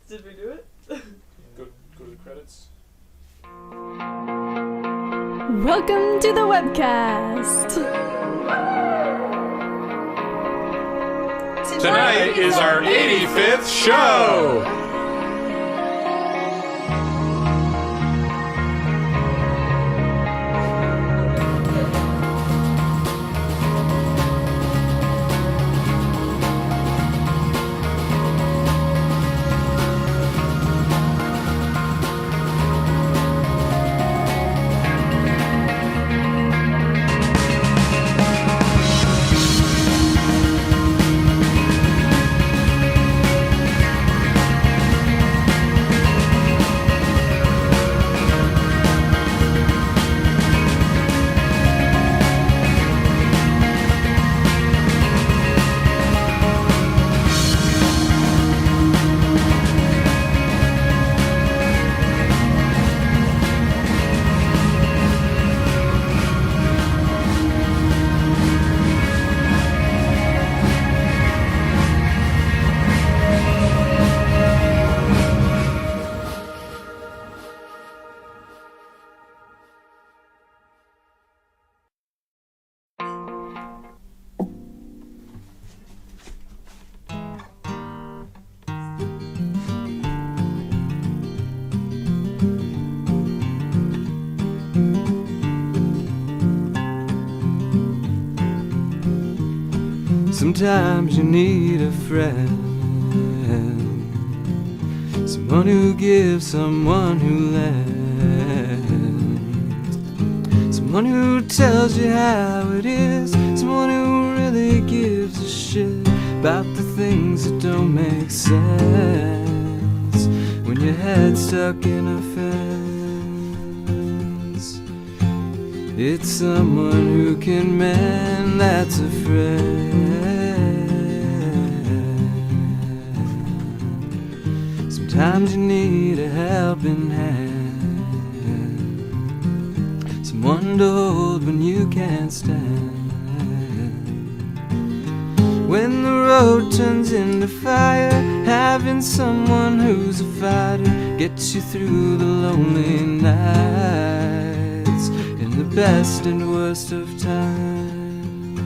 Did we do it? Go to the credits. Welcome to the webcast. Tonight is our 85th show. Sometimes you need a friend, someone who gives, someone who lends, someone who tells you how it is, someone who really gives a shit about the things that don't make sense when your head's stuck in a fence. It's someone who can mend, that's a friend. Sometimes you need a helping hand, someone to hold when you can't stand. When the road turns into fire, having someone who's a fighter gets you through the lonely nights in the best and worst of times.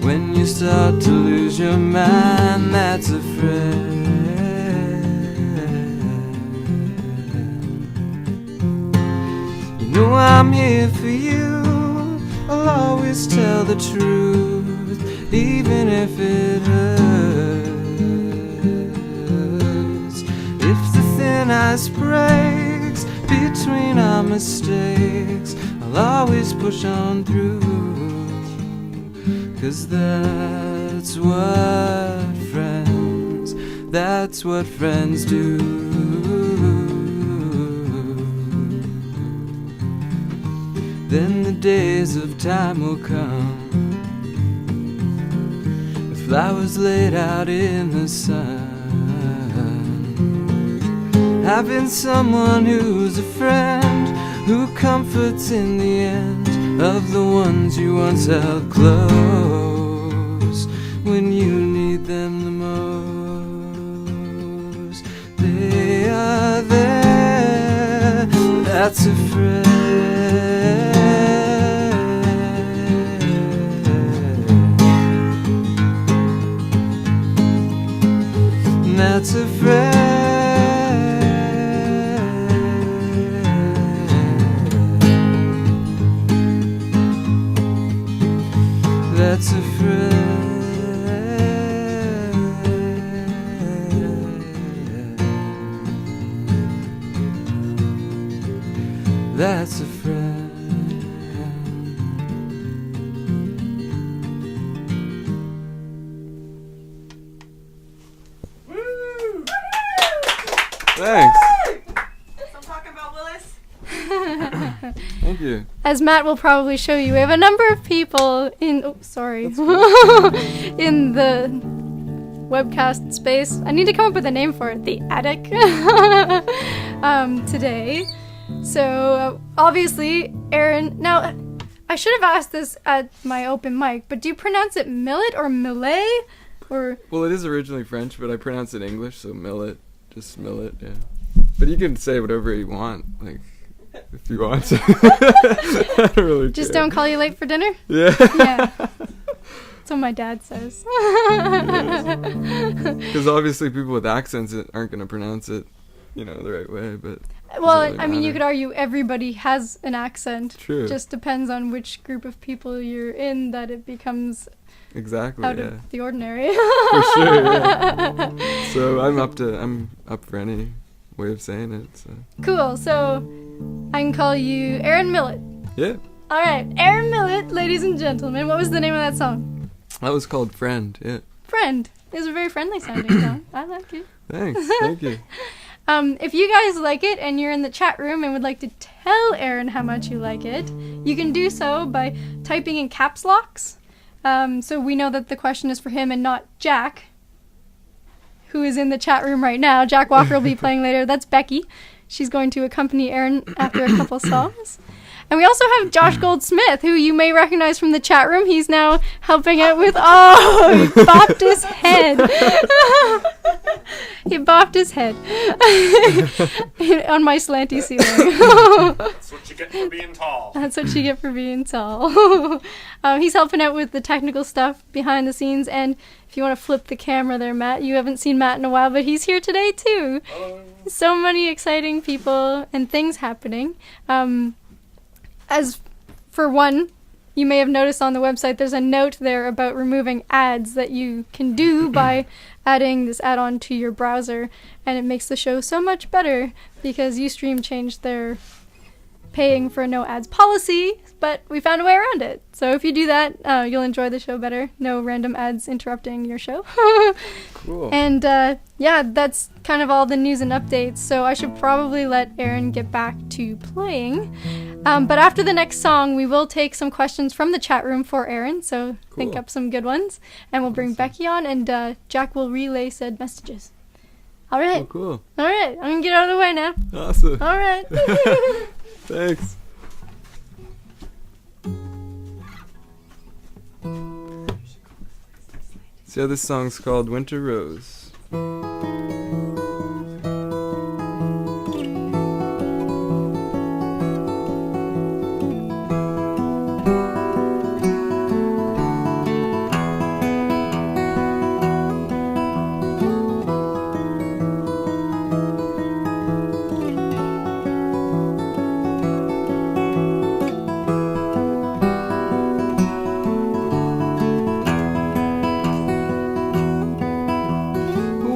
When you start to lose your mind, that's a friend. You know I'm here for you, I'll always tell the truth, even if it hurts. If the thin ice breaks between our mistakes, I'll always push on through, 'cause that's what friends do. Then the days of time will come, with flowers laid out in the sun, having someone who's a friend, who comforts in the end of the ones you once held close when you need them the most. They are there, that's a friend. That's a friend. That's a friend. That's a friend. Thanks. I'm talking about Willis. Thank you. As Matt will probably show you, we have a number of people in in the webcast space. I need to come up with a name for it. The attic. Today. So obviously, Aaron. Now, I should have asked this at my open mic, but do you pronounce it Millett or Millett? Or Well, it is originally French, but I pronounce it English, so Millett. Just Millett, yeah. But you can say whatever you want, like, if you want to. I don't really just care. don't call you late for dinner? Yeah. Yeah. That's what my dad says. Because obviously people with accents aren't going to pronounce it, the right way, but... Well, doesn't really I mean, you matter. could argue everybody has an accent. True. Just depends on which group of people you're in that it becomes Exactly, out yeah. of the ordinary. For sure, yeah. So I'm up for any way of saying it, so... Cool, so I can call you Aaron Millett. Yeah. Alright, Aaron Millett, ladies and gentlemen. What was the name of that song? That was called Friend, yeah. Friend. It was a very friendly sounding song. I like it. Thanks, thank you. If you guys like it and you're in the chat room and would like to tell Aaron how much you like it, you can do so by typing in caps locks. So we know that the question is for him and not Jack, who is in the chat room right now. Jack Walker will be playing later. That's Becky. She's going to accompany Aaron after a couple songs. And we also have Josh Goldsmith, who you may recognize from the chat room. He's now helping out with... Oh, he bopped his head. He bopped his head on my slanty ceiling. That's what you get for being tall. That's what you get for being tall. He's helping out with the technical stuff behind the scenes. And if you want to flip the camera there, Matt, you haven't seen Matt in a while, but he's here today too. So many exciting people and things happening. As for one, you may have noticed on the website there's a note there about removing ads that you can do by adding this add-on to your browser, and it makes the show so much better because Ustream changed their paying for no ads policy, but we found a way around it. So if you do that, you'll enjoy the show better. No random ads interrupting your show. Cool. And yeah, that's kind of all the news and updates. So I should probably let Aaron get back to playing. But after the next song, we will take some questions from the chat room for Aaron. So think Cool. up some good ones. And we'll bring Becky on, and Jack will relay said messages. All right. Oh, cool. All right. I'm going to get out of the way now. Awesome. All right. Thanks. So this song's called Winter Rose.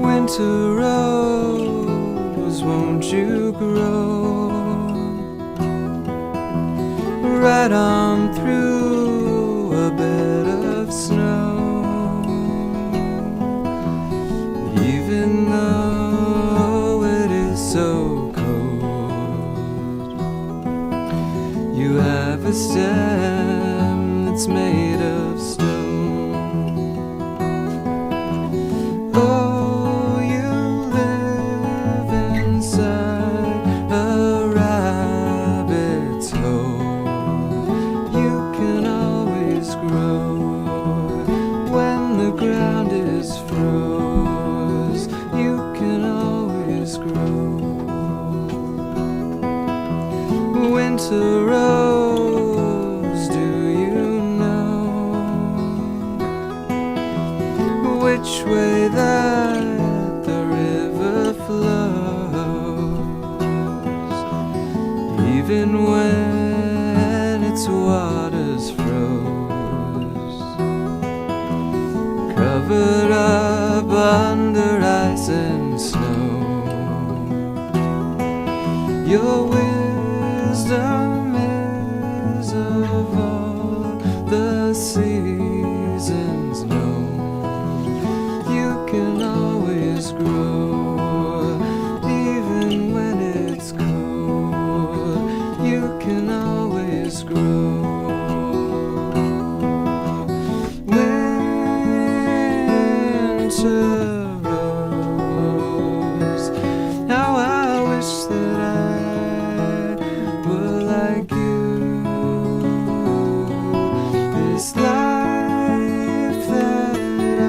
Winter rose, won't you grow right on through a bed of snow? Even though it is so cold, you have a stem that's made of stone. Oh, you live inside a rabbit's hole. You can always grow when the ground is froze. You can always grow. Winter rose, do you know which way that the river flows? Even when its waters froze, covered up under ice and snow, your wisdom is of all the seasons known. You can always grow, even when it's cold. You can always grow. Winter rose, how I wish that I were like you. This life that I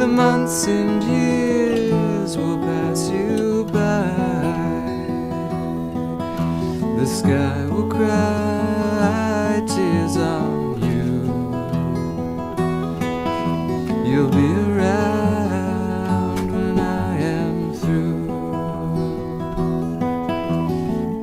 The months and years will pass you by. The sky will cry tears on you. You'll be around when I am through.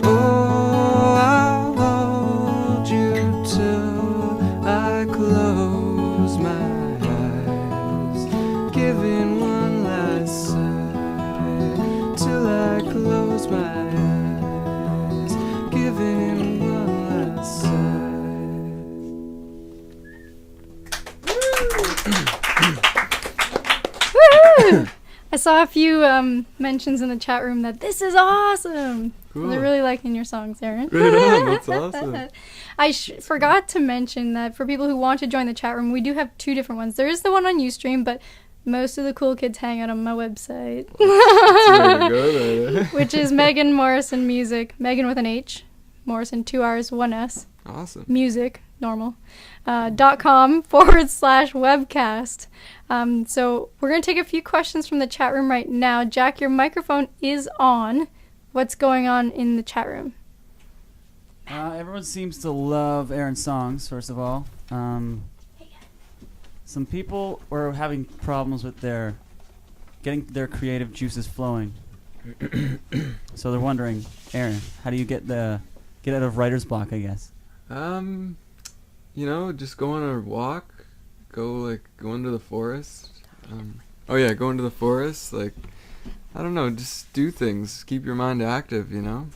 Oh, I'll hold you till I close my eyes, giving one last sigh till I close my eyes, giving one last sigh. Woo! I saw a few mentions in the chat room that this is awesome. Cool. They're really liking your songs, Aaron. Right on, that's awesome. I forgot to mention that for people who want to join the chat room, we do have two different ones. There is the one on Ustream, but most of the cool kids hang out on my website, which is Meghan Morrison Music. Meghan with an H, Morrison 2 R's 1 S. Awesome. Music, normal. .com/webcast. So we're going to take a few questions from the chat room right now. Jack, your microphone is on. What's going on in the chat room? Everyone seems to love Aaron's songs, first of all. Some people were having problems with getting their creative juices flowing. So they're wondering, Aaron, how do you get out of writer's block, I guess? You know, just go on a walk, go into the forest. Go into the forest, I don't know, just do things, keep your mind active, you know.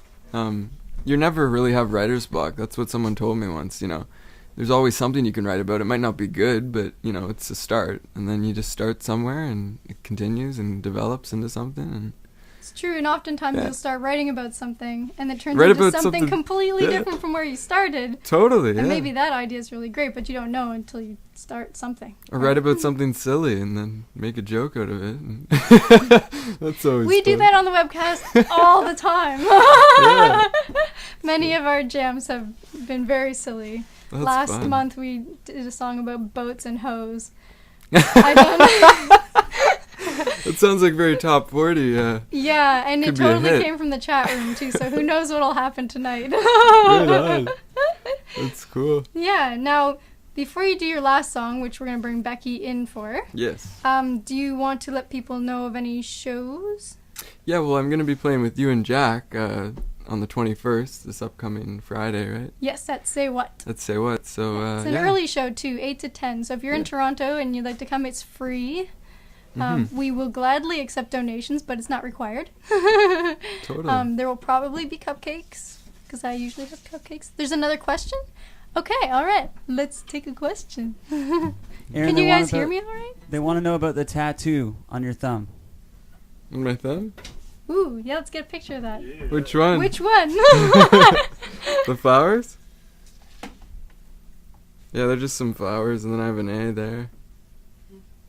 You never really have writer's block. That's what someone told me once, you know. There's always something you can write about. It might not be good, but, you know, it's a start. And then you just start somewhere and it continues and develops into something. And It's true, and oftentimes you'll start writing about something, and it turns Write into about something something- completely yeah. different from where you started. totally, yeah. And maybe that idea is really great, but you don't know until you start something. Or write about something silly and then make a joke out of it. And that's always We do fun. that on the webcast all the time. Yeah. Many of our jams have been very silly. That's Last fun. month we did a song about boats and hoes. I don't That sounds like very top 40, yeah. Yeah, and it Could be a totally hit. came from the chat room too, so who knows what'll happen tonight. Right on. That's cool. Yeah, now, before you do your last song, which we're going to bring Becky in for, Yes. do you want to let people know of any shows? Yeah, well, I'm going to be playing with you and Jack on the 21st, this upcoming Friday, right? Yes, at Say What. Let's say what. So, It's an yeah. early show too, 8 to 10, so if you're in Toronto and you'd like to come, it's free. We will gladly accept donations, but it's not required. Totally. There will probably be cupcakes, because I usually have cupcakes. There's another question? Okay, all right. Let's take a question. Aaron, Can they you want guys hear about- me all right? They want to know about the tattoo on your thumb. On my thumb? Ooh, yeah, let's get a picture of that. Which one? Which one? The flowers? Yeah, they're just some flowers, and then I have an A there.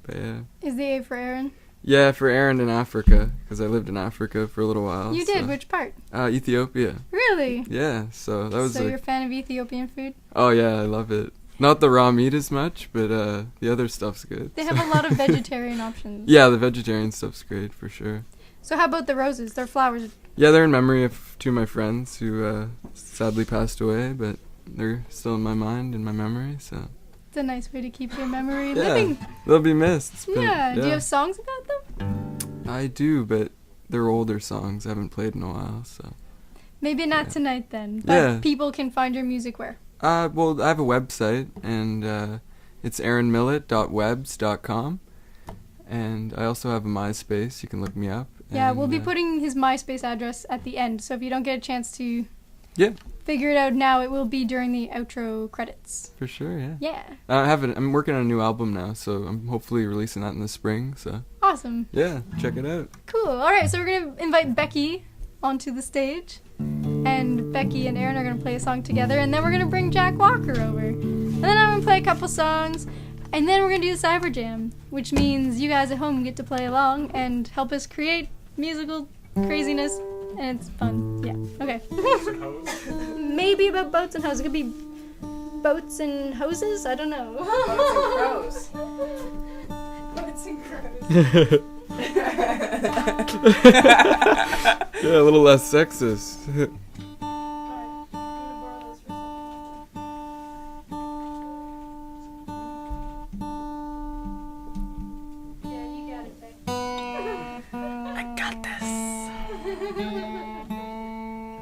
But yeah. Is the A for Aaron? Yeah, for Aaron in Africa, because I lived in Africa for a little while. You so. did? Which part? Ethiopia. Really? Yeah, so that was So you're a fan of Ethiopian food? Oh yeah, I love it. Not the raw meat as much, but the other stuff's good. They have a lot of vegetarian options. Yeah, the vegetarian stuff's great for sure. So how about the roses? They're flowers. Yeah, they're in memory of two of my friends who sadly passed away, but they're still in my mind and my memory, so. It's a nice way to keep your memory Yeah, living. they'll be missed. It's been- Yeah. Do you have songs about them? I do, but they're older songs. I haven't played in a while, so. Maybe not tonight then. But Yeah. people can find your music where? Well, I have a website, and it's aaronmillett.webs.com, and I also have a MySpace. You can look me up. Yeah, and, we'll be putting his MySpace address at the end, so if you don't get a chance to Yeah, figure it out now, it will be during the outro credits. for sure, yeah. Yeah. I'm working on a new album now, so I'm hopefully releasing that in the spring, so. Awesome. Yeah, check it out. Cool. All right, so we're going to invite Becky onto the stage. And Becky and Aaron are going to play a song together. And then we're going to bring Jack Walker over. And then I'm going to play a couple songs. And then we're going to do the Cyber Jam. Which means you guys at home get to play along and help us create musical craziness. And it's fun. Yeah. Okay. Maybe about boats and hoses. It could be boats and hoses? I don't know. Boats and crows. Boats and crows. Yeah, a little less sexist. I got this.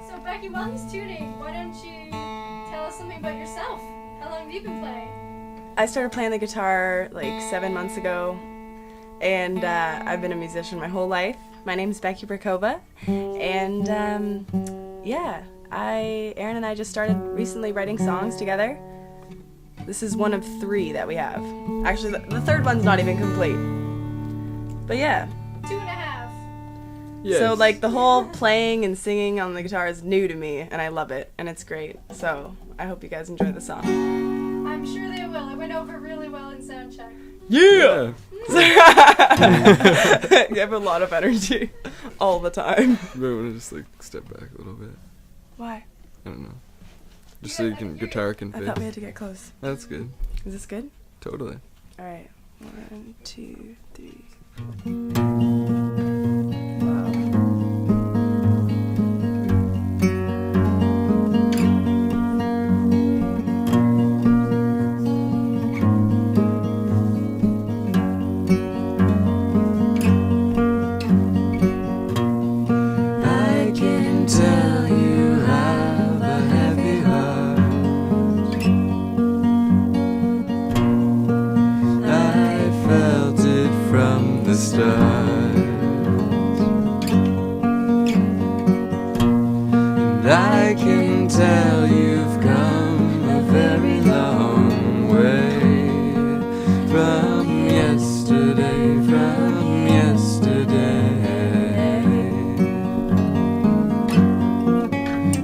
So Becky, while he's tuning, why don't you tell us something about yourself? How long have you been playing? I started playing the guitar like 7 months ago, and I've been a musician my whole life. My name's Becky Prokova, and Aaron and I just started recently writing songs together. This is one of 3 that we have. Actually, the third one's not even complete. But yeah. 2.5. Yes. So like the whole playing and singing on the guitar is new to me, and I love it, and it's great. So I hope you guys enjoy the song. I'm sure they will. It went over really well in sound check. Yeah. You have a lot of energy all the time. Maybe want to just like step back a little bit. Why? I don't know. Just so you can guitar can I fit. thought we had to get close. That's good. Is this good? Totally. All right. 1, 2, 3. I can tell you have a heavy heart. I felt it from the start. And I can tell you've come a very long way from yesterday, from yesterday.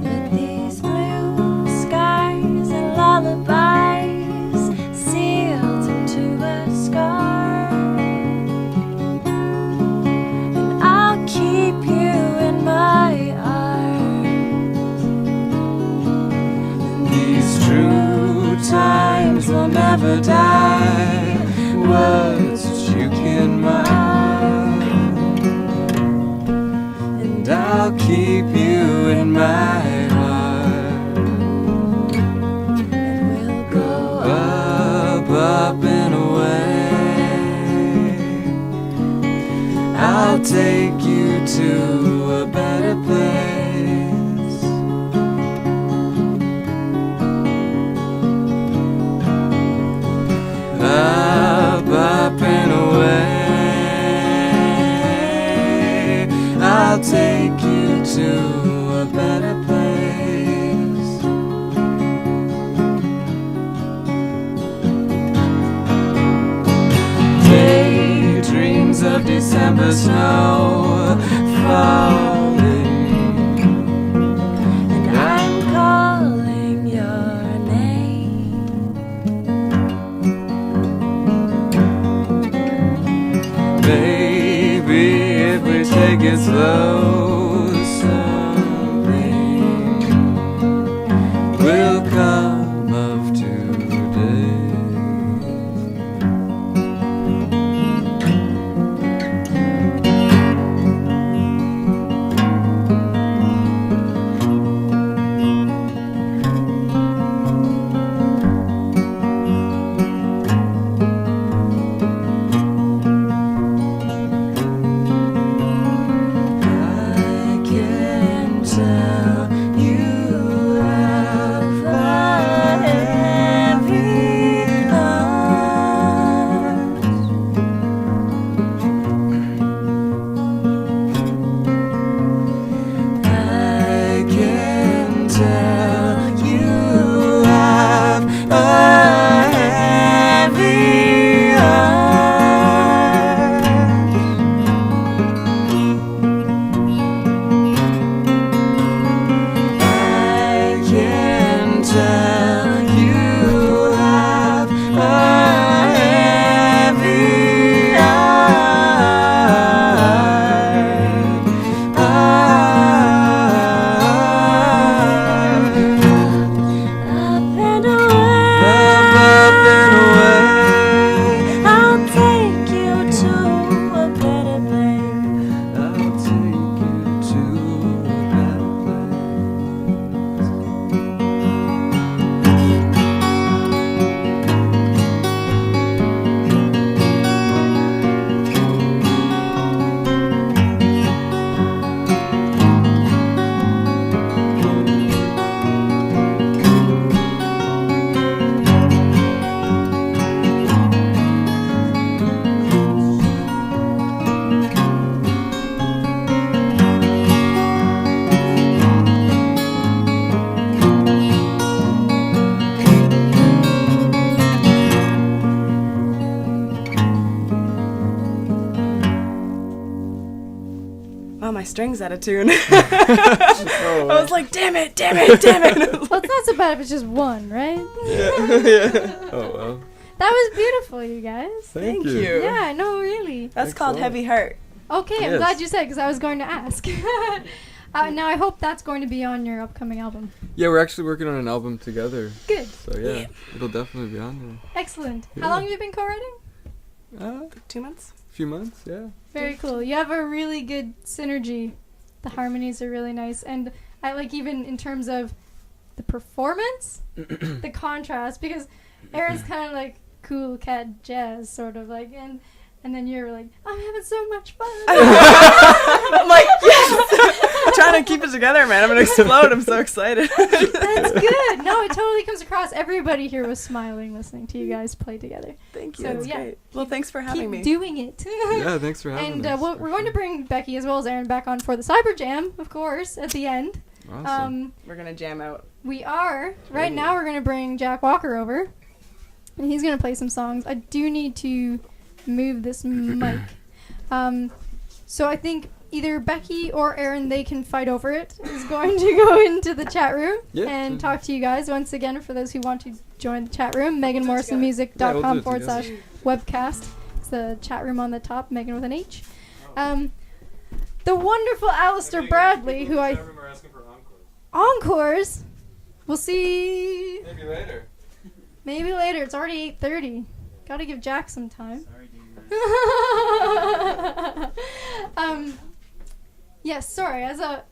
With these blue skies and lullabies sealed into a scar, and I'll keep you in my arms. These true times will never die. Words that you can mark, and I'll keep you in my heart. And we'll go Up and away. I'll take you to a better place. Up and away. I'll take you to a better place. Daydreams of December snow falling, and I'm calling your name. baby, if we take it slow, something will come of today. I oh, my string's out of tune. I was like, damn it. Well, it's not so bad if it's just one, right? Oh well. That was beautiful, you guys. Thank you. Yeah, no, really. That's Thanks called a lot. Heavy Heart. Okay, I'm Yes. glad you said because I was going to ask. Now I hope that's going to be on your upcoming album. Yeah, we're actually working on an album together. Good. So yeah, it'll definitely be on Excellent. Yeah. How long have you been co-writing? there. 2 months? A few months, yeah. Very cool. You have a really good synergy. The harmonies are really nice. And I like even in terms of the performance, the contrast, because Aaron's kind of like cool cat jazz sort of like, and then you're like, I'm having so much fun. I'm like, yes! I'm trying to keep it together, man. I'm going to explode. I'm so excited. That's good. No, it totally comes across. Everybody here was smiling listening to you guys play together. Thank you. So, That's yeah. great. Well, thanks for having Keep me. doing it. Yeah, thanks for having And us. we're going to bring Becky as well as Aaron back on for the Cyber Jam, of course, at the end. Awesome. We're going to jam out. We are. Right now we're going to bring Jack Walker over. And he's going to play some songs. I do need to move this mic. So I think either Becky or Aaron, they can fight over it, is going to go into the chat room Yeah. and talk to you guys. Once again, for those who want to join the chat room, Yeah, we'll do MeghanMorrisonMusic.com it together. /webcast. It's the chat room on the top, Megan with an H. The wonderful Alistair Bradley, who I... Are asking for Encores? We'll see... Maybe later. Maybe later. It's already 8:30. Gotta give Jack some time. Sorry, Dean. Yes, sorry, as I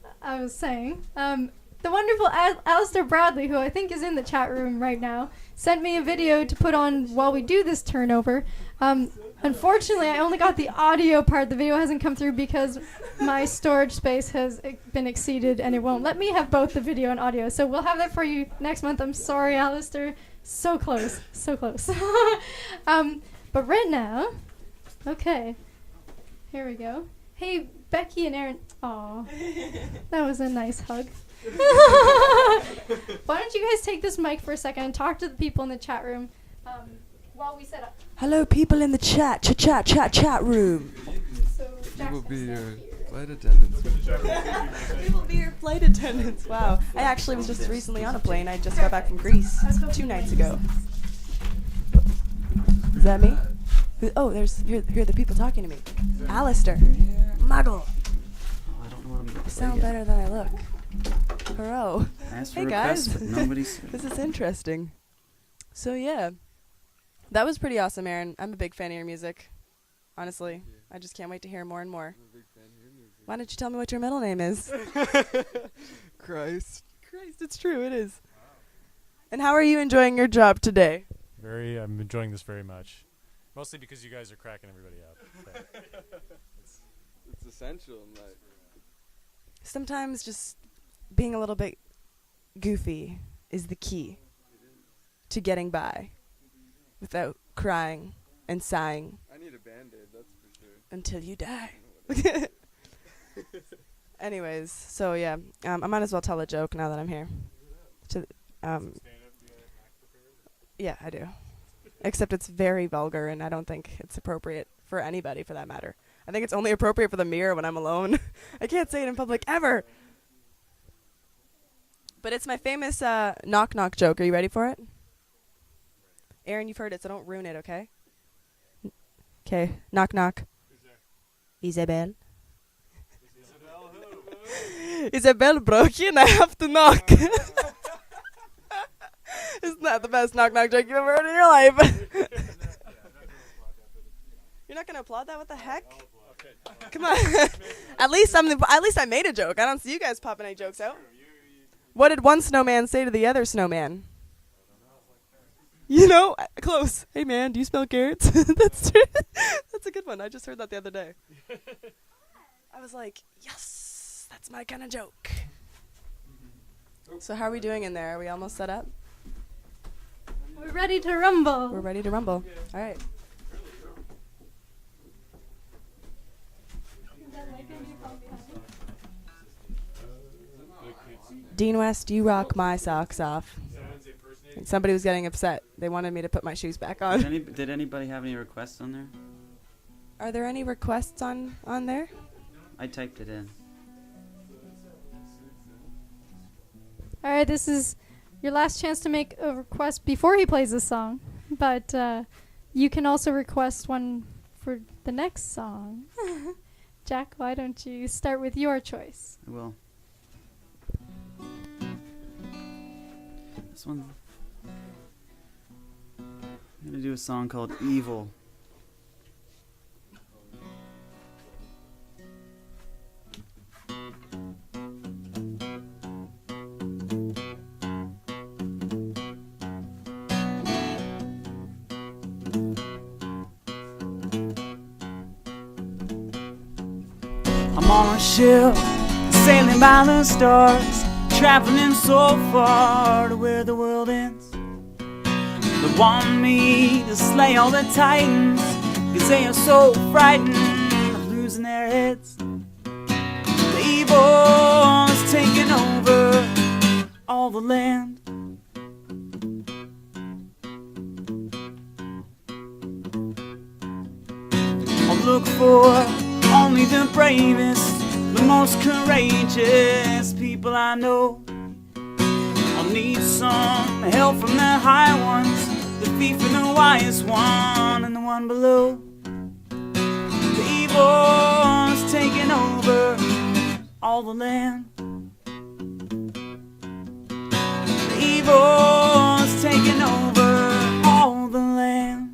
was saying, the wonderful Alistair Bradley, who I think is in the chat room right now, sent me a video to put on while we do this turnover. Unfortunately, I only got the audio part. The video hasn't come through because my storage space has been exceeded and it won't let me have both the video and audio. So we'll have that for you next month. I'm sorry, Alistair. So close. So close. But right now, okay, here we go. Hey, Becky and Aaron. Aw, that was a nice hug. Why don't you guys take this mic for a second and talk to the people in the chat room while we set up. Hello, people in the chat room. So We Jack's will gonna be stand your here. flight attendants. We will be your flight attendants. Wow. I actually was just recently on a plane. I just got back from Greece 2 nights ago. Is that me? Oh, here are the people talking to me. Alistair. Muggle. Oh, I don't know what I'm going I to sound better than I look. Hurrah. I asked for Hey, requests, guys. but nobody's... This is interesting. So, yeah. That was pretty awesome, Aaron. I'm a big fan of your music. Honestly. I just can't wait to hear more and more. Why don't you tell me what your middle name is? Christ. Christ, it's true. It is. And how are you enjoying your job today? I'm enjoying this very much. Mostly because you guys are cracking everybody up. It's essential in life. Sometimes just being a little bit goofy is the key to getting by without crying and sighing I need a band-aid, that's for sure. until you die. Anyways, so yeah, I might as well tell a joke now that I'm here. Yeah, I do. Except it's very vulgar, and I don't think it's appropriate for anybody, for that matter. I think it's only appropriate for the mirror when I'm alone. I can't say it in public ever. But it's my famous knock-knock joke. Are you ready for it? Aaron, you've heard it, so don't ruin it, okay? Okay, knock-knock. Isabel. Isabel broke in, I have to knock. Isn't that the best knock-knock joke you've ever heard in your life? You're not gonna applaud that? What the heck? Come on. At least I made a joke. I don't see you guys popping any jokes out. What did one snowman say to the other snowman? You know, close. Hey man, do you smell carrots? That's true. That's a good one. I just heard that the other day. I was like, yes, that's my kind of joke. So how are we doing in there? Are we almost set up? We're ready to rumble. We're ready to rumble. All right. Dean West, you rock my socks off. And somebody was getting upset. They wanted me to put my shoes back on. Did anybody have any requests on there? Are there any requests on there? I typed it in. All right, this is your last chance to make a request before he plays the song, but you can also request one for the next song. Jack, why don't you start with your choice? I will. This one. I'm gonna do a song called Evil. I'm on a ship, sailing by the stars, traveling so far to where the world ends. They want me to slay all the titans, 'cause they are so frightened of losing their heads. The evil is taking over all the land. I'll look for only the bravest, the most courageous people I know. I'll need some help from the high ones, the thief and the wise one, and the one below. The evil is taking over all the land. The evil is taking over all the land.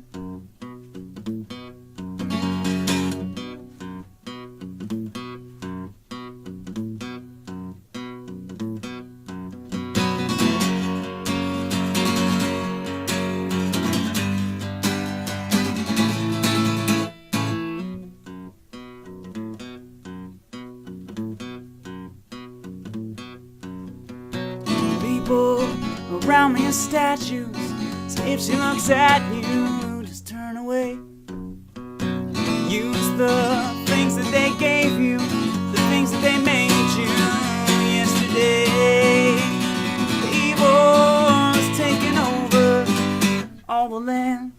People around me are statues, so if she looks at you, just turn away. Use the things that they gave you, the things that they made you yesterday. The evil is taking over all the land.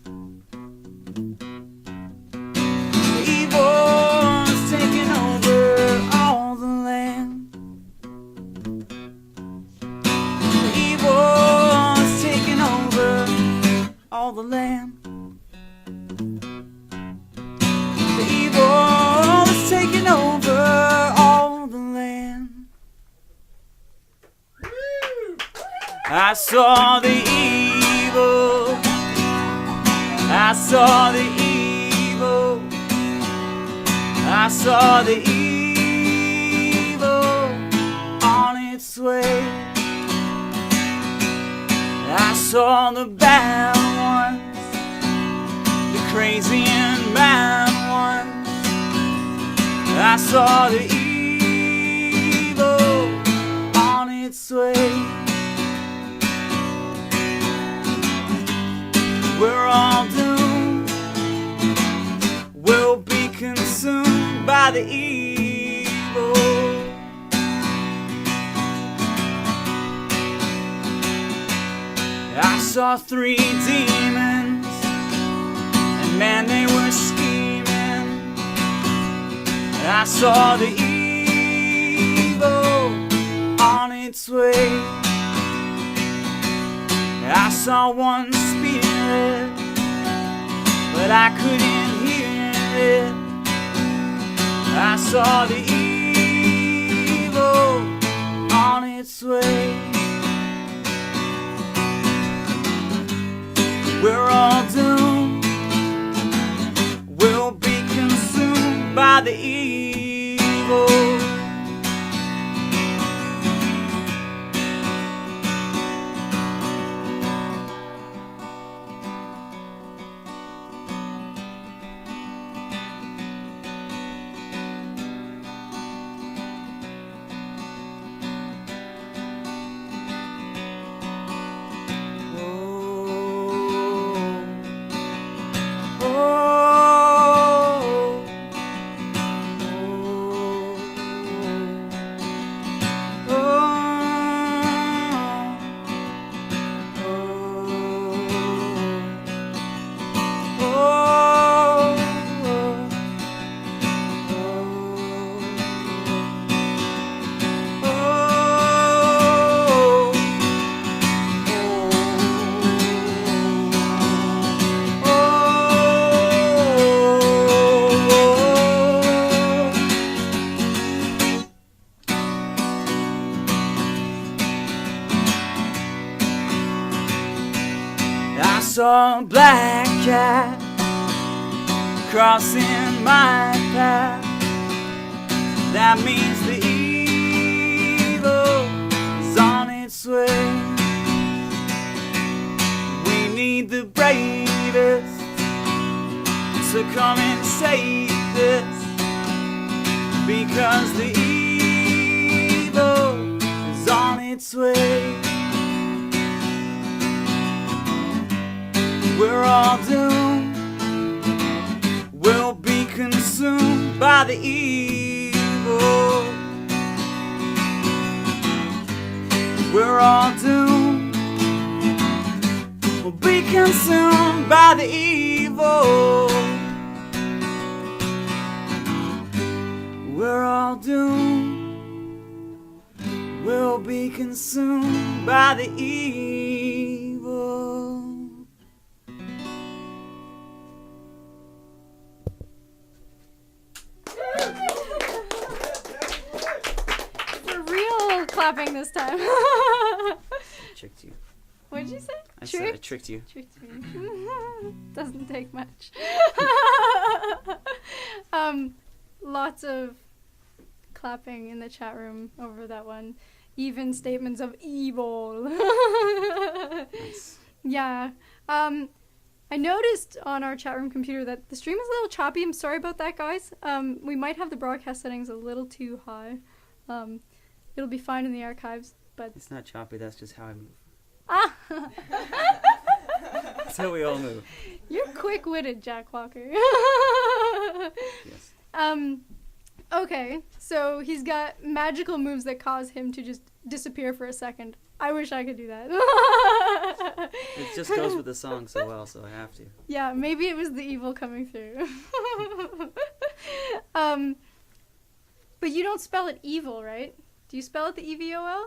The evil is taking over all the land. All the land. The evil is taking over all the land. I saw the evil. I saw the evil. I saw the evil on its way. I saw the bad ones, the crazy and mad ones. I saw the evil on its way. We're all doomed, we'll be consumed by the evil. I saw 3 demons, and man, they were scheming. I saw the evil on its way. I saw one spirit, but I couldn't hear it. I saw the evil on its way. We're all doomed, we'll be consumed by the evil. saw a black cat crossing my path. That means the evil is on its way. We need the bravest to come and save this, because the evil is on its way. We're all doomed, we'll be consumed by the evil. We're all doomed, we'll be consumed by the evil. We're all doomed, we'll be consumed by the evil. For real clapping this time. Tricked you. What did you say? I said I tricked you. Tricked me. Doesn't take much. Lots of clapping in the chat room over that one. Even statements of evil. Nice. Yeah. I noticed on our chat room computer that the stream is a little choppy. I'm sorry about that, guys. We might have the broadcast settings a little too high. It'll be fine in the archives, but It's not choppy, that's just how I move. ah, That's how we all move. you're quick-witted, Jack Walker. Yes. Okay, so he's got magical moves that cause him to just disappear for a second. I wish I could do that. It just goes with the song so well, so I have to. Yeah, maybe it was the evil coming through. But you don't spell it evil, right? Do you spell it the EVOL?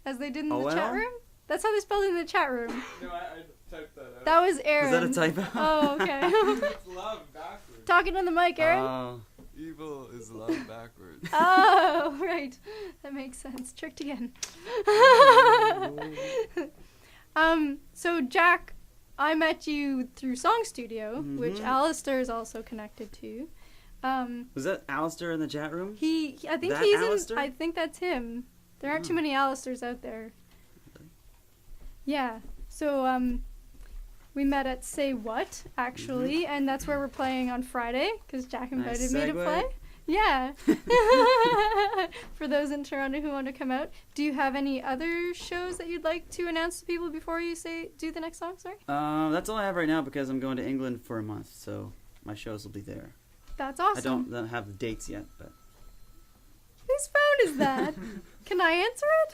As they did in the chat OL? room? That's how they spelled it in the chat room. No, I typed that out. That was Aaron. Is that a typo? Oh, okay. It's love backwards. Talking on the mic, Aaron. Oh, Evil is love backwards. Oh, right. That makes sense. Tricked again. So Jack, I met you through Song Studio, which Mhm. Alistair is also connected to. was that Alistair in the chat room? I think That he's Alistair? I think that's him. There aren't too Oh. many Alistairs out there. Really? Yeah. So we met at Say What, actually, and that's where we're playing on Friday, because Jack invited Nice me to segue. play. Yeah. For those in Toronto who want to come out. Do you have any other shows that you'd like to announce to people before you do the next song? Sorry. That's all I have right now because I'm going to England for a month, so my shows will be there. That's awesome. I don't have the dates yet, but Whose phone is that? Can I answer it?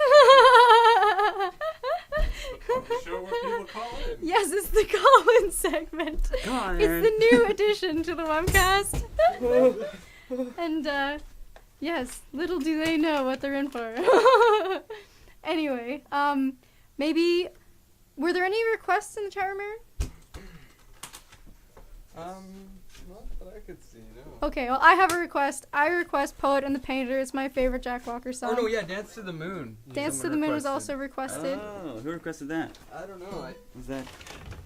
The show where people call in. Yes, it's the call-in segment. come on, It's Aaron. the new addition to the Webcast. And, yes, little do they know what they're in for. Anyway, maybe, were there any requests in the chat room, Aaron? Not that I could see, no. Okay, well, I have a request. I request Poet and the Painter. It's my favorite Jack Walker song. Oh no, yeah, Dance to the Moon. Dance to Someone the Moon was requested. also requested. Oh, who requested that? I don't know. Was that?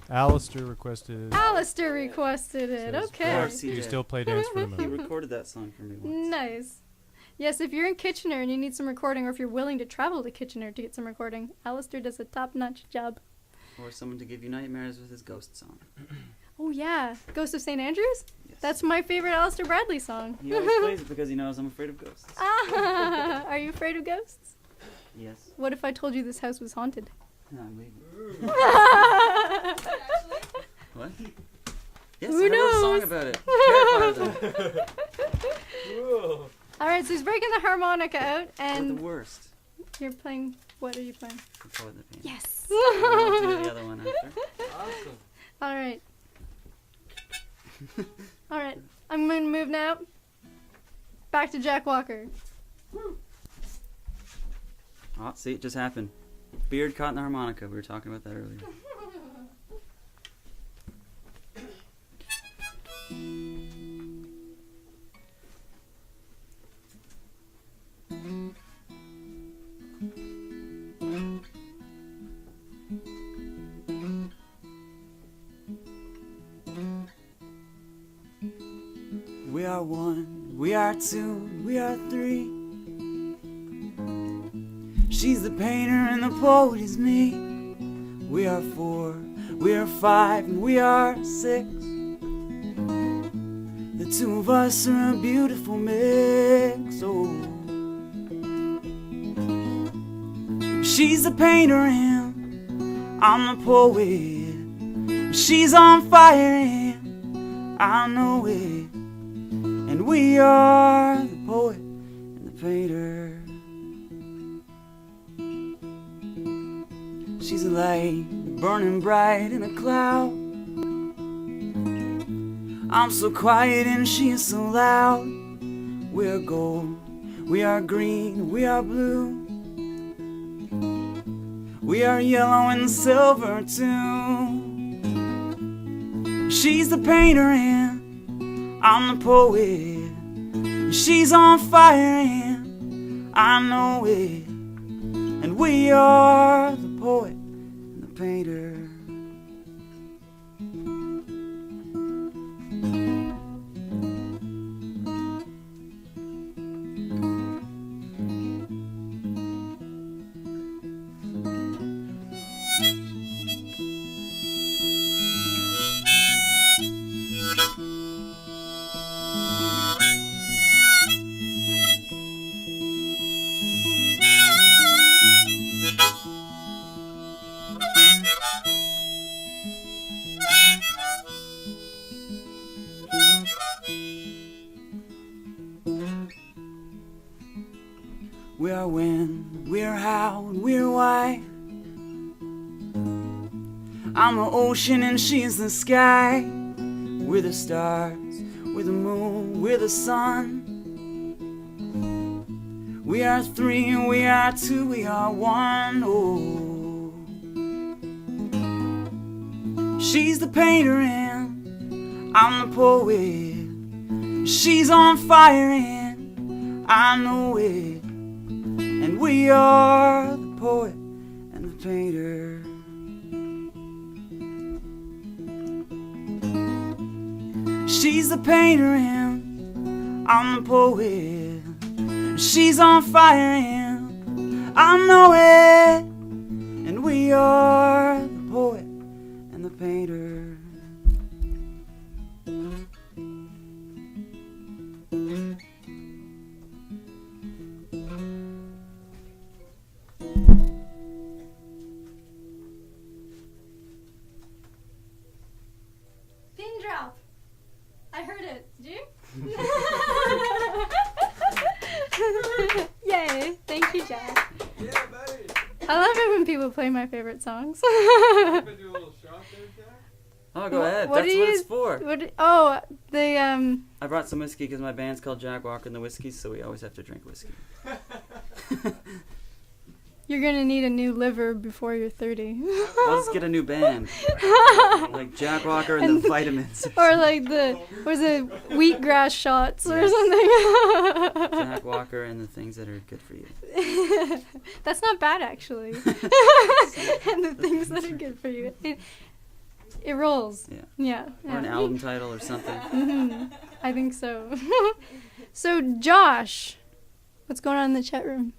Alistair requested. Alistair requested it. says, Okay. Yes. Do you still play Dance for the He Moon? recorded that song for me once. Nice. Yes, if you're in Kitchener and you need some recording, or if you're willing to travel to Kitchener to get some recording, Alistair does a top-notch job. Or someone to give you nightmares with his ghost song. Oh yeah, Ghost of St. Andrews? Yes. That's my favorite Alistair Bradley song. He always plays it because he knows I'm afraid of ghosts. Ah, are you afraid of ghosts? Yes. What if I told you this house was haunted? No, I'm leaving. What? Yes, Who I wrote a song knows? about it. Terrified of them. Alright, so he's breaking the harmonica out, They're and the worst. you're playing. What are you playing? The Poet and the Painter. Yes! I'll do the other one after. Awesome. Alright. Alright, I'm gonna move now. Back to Jack Walker. Oh, see, it just happened. Beard caught in the harmonica. We were talking about that earlier. We are one, we are two, we are three. She's the painter and the poet is me. We are four, we are five, and we are six. The two of us are a beautiful mix. Oh. She's the painter and I'm the poet. She's on fire and I know it. And we are the poet and the painter. She's a light burning bright in a cloud. I'm so quiet and she is so loud. We are gold, we are green, we are blue. We are yellow and silver too. She's the painter and I'm the poet. She's on fire and I know it. And we are the poet and the painter. We are when, we are how, and we are why. I'm the ocean and she is the sky. We're the stars, we're the moon, we're the sun. We are three and we are two, we are one. Oh. She's the painter and I'm the poet. She's on fire and I know it. And we are the poet and the painter. She's the painter and I'm the poet. She's on fire and I know it. And we are the poet and the painter. Pin drop. I heard it. Did you? Yay. Thank you, Jack. Yeah, buddy. I love it when people play my favorite songs. You want to do a little shot there, Jack? Oh, go ahead. What That's do what you- it's for. I I brought some whiskey because my band's called Jack Walker and the Whiskeys, so we always have to drink whiskey. You're gonna need a new liver before you're 30. I'll just get a new band. Like Jack Walker and the Vitamins. Or like the, was it wheatgrass shots or Yes. something? Jack Walker and the things that are good for you. That's not bad, actually. And the things that are good for you. It rolls. Yeah. Yeah. Or an album title or something. Mhm. I think so. So, Josh, what's going on in the chat room?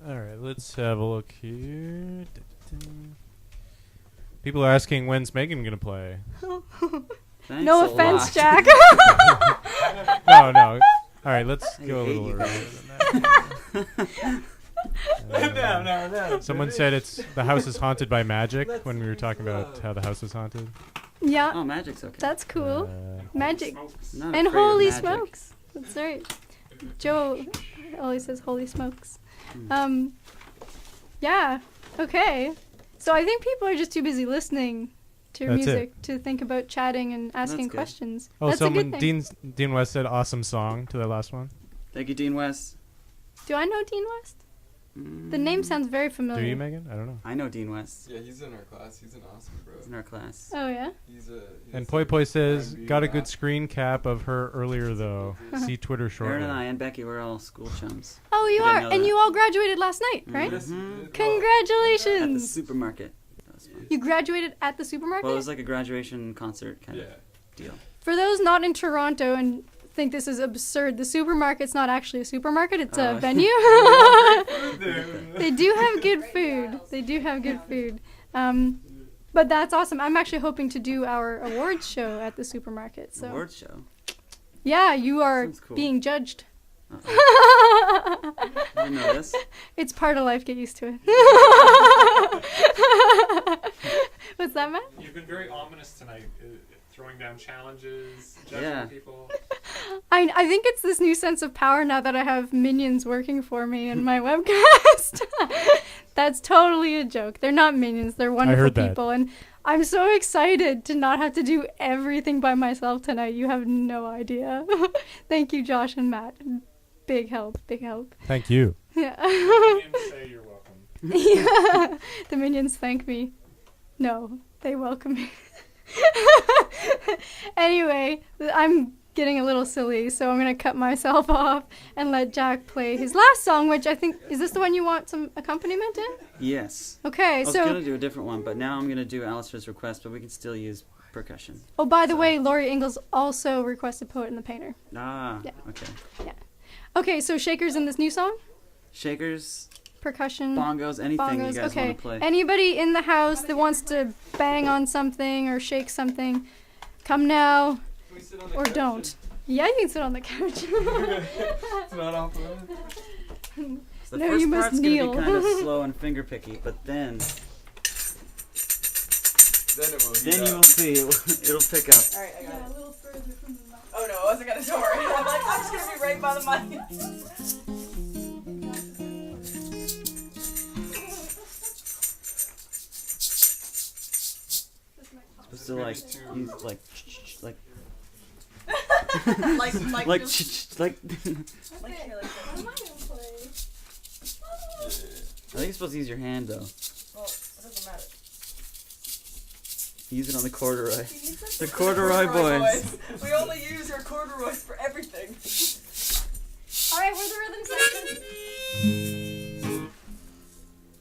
All right, let's have a look here. People are asking when's Megan gonna play. Thanks No a offense, lot. Jack. No. All right, let's I go a hate little you earlier guys. than that. No. Someone said the house is haunted by magic when we were talking about how the house was haunted. Yeah, Oh, magic's okay. that's cool. Magic. I'm not And afraid of holy magic. smokes. That's right. Joe always says holy smokes. Yeah, okay. So I think people are just too busy listening to your That's it. music to think about chatting and asking good. questions. Oh, That's a someone good thing. Dean West said awesome song to that last one. Thank you, Dean West. Do I know Dean West? The name sounds very familiar. Do you, Megan? I don't know. I know Dean West. Yeah, he's in our class. He's an awesome bro. He's in our class. Oh, yeah? He's And Poi Poi says, R&B got a rap. good screen cap of her earlier though. See Twitter shortly. Aaron and I and Becky were all school chums. Oh, you I didn't are? know And that. you all graduated last night, right? Yes, he Mhm. did. At the Congratulations! supermarket. That was fun. You graduated at the supermarket? Well, it was like a graduation concert kind Yeah. of deal. For those not in Toronto and think this is absurd, the supermarket's not actually a supermarket, it's a venue. They do have good food. They do have good food. But that's awesome. I'm actually hoping to do our awards show at the supermarket. So Award show. yeah, you are Sounds cool. being judged. I didn't know this. It's part of life. Get used to it. What's that, Matt? You've been very ominous tonight, throwing down challenges, judging Yeah. people. I think it's this new sense of power now that I have minions working for me in my webcast. That's totally a joke. They're not minions. They're wonderful heard that. people. And I'm so excited to not have to do everything by myself tonight. You have no idea. Thank you, Josh and Matt. Big help. Big help. Thank you. Yeah. Minions say you're welcome. Yeah. The minions thank me. No, they welcome me. Anyway, I'm getting a little silly, so I'm going to cut myself off and let Jack play his last song, which I think, is this the one you want some accompaniment in? Yes. Okay, I was so, gonna do a different one, but now I'm gonna do Alistair's request, but we can still use percussion. oh, by the way, Laurie Ingalls also requested Poet and the Painter. Ah, Yeah. okay. Okay, so Shakers in this new song? Shakers, Percussion, bongos, anything you bongos, guys okay. want to play. Anybody in the house that wants to bang on something or shake something, come now Can we sit on the or couch don't. Yeah, you can sit on the couch. It's not off limits. So the No, first you must part's kneel. gonna be kind of slow and finger picky, but then Then it will. you will see it'll pick up. Alright, I got it. a little further from the mouth. Oh no, I wasn't gonna, don't worry. I'm like, I'm just gonna be right by the mic. Supposed to like use like like like. here, like this. I think you're supposed to use your hand though. Well, it doesn't matter. Use it on the corduroy. The corduroy boys. We only use our corduroys for everything. Alright, we're the rhythm section.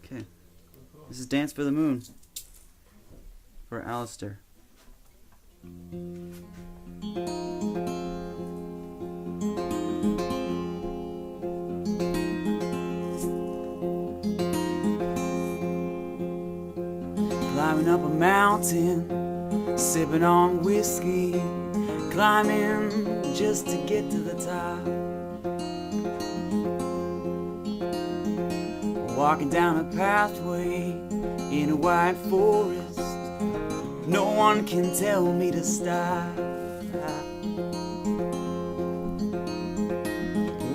Okay. This is Dance for the Moon for Alistair. Climbing up a mountain, sipping on whiskey, climbing just to get to the top. Walking down a pathway in a white forest, no one can tell me to stop.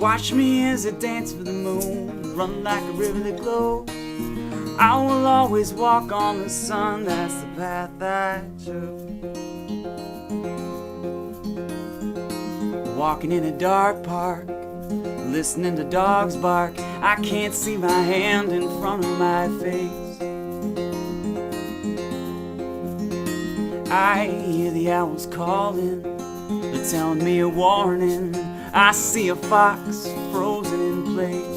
Watch me as I dance for the moon, run like a river that glows. I will always walk on the sun, that's the path I chose. Walking in a dark park, listening to dogs bark, I can't see my hand in front of my face. I hear the owls calling, they're telling me a warning. I see a fox frozen in place.